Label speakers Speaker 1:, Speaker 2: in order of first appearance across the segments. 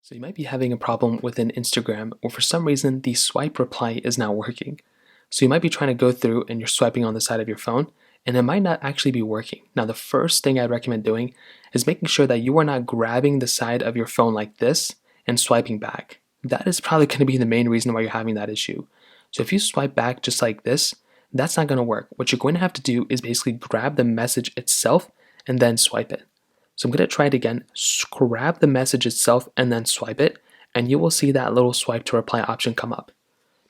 Speaker 1: So you might be having a problem with an Instagram, or for some reason the swipe reply is not working. So you might be trying to go through and you're swiping on the side of your phone, and it might not actually be working. Now, the first thing I'd recommend doing is making sure that you are not grabbing the side of your phone like this and swiping back. That is probably going to be the main reason why you're having that issue. So if you swipe back just like this, that's not going to work. What you're going to have to do is basically grab the message itself and then swipe it. So I'm going to try it again. Grab the message itself and then swipe it, and you will see that little swipe to reply option come up.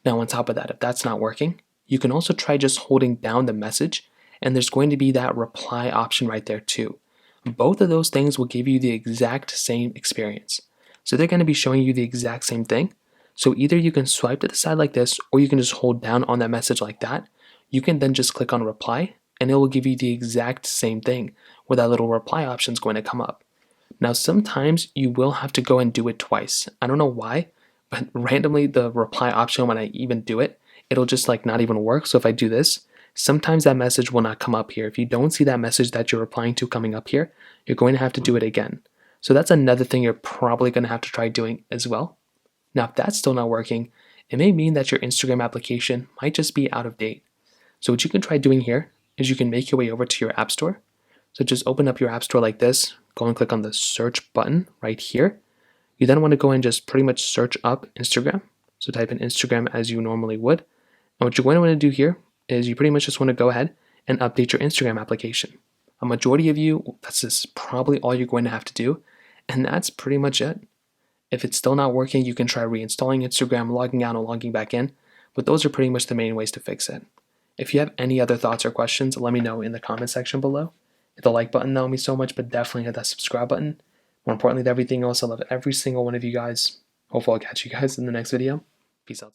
Speaker 1: Now, on top of that, if that's not working, you can also try just holding down the message, and there's going to be that reply option right there too. Both of those things will give you the exact same experience. So they're going to be showing you the exact same thing. So either you can swipe to the side like this, or you can just hold down on that message like that. You can then just click on reply, and it will give you the exact same thing where that little reply option is going to come up. Now, sometimes you will have to go and do it twice. I don't know why, but randomly the reply option, when I even do it, it'll just like not even work. So if I do this, sometimes that message will not come up here. If you don't see that message that you're replying to coming up here, you're going to have to do it again. So that's another thing you're probably going to have to try doing as well. Now, if that's still not working, it may mean that your Instagram application might just be out of date. So what you can try doing here is you can make your way over to your app store. So just open up your app store like this, go and click on the search button right here. You then want to go and just pretty much search up Instagram. So type in Instagram as you normally would. And what you're going to want to do here is you pretty much just want to go ahead and update your Instagram application. A majority of you, that's just probably all you're going to have to do. And that's pretty much it. If it's still not working, you can try reinstalling Instagram, logging out and logging back in. But those are pretty much the main ways to fix it. If you have any other thoughts or questions, let me know in the comment section below. Hit the like button, that would mean so much, but definitely hit that subscribe button. More importantly than everything else, I love every single one of you guys. Hopefully I'll catch you guys in the next video. Peace out.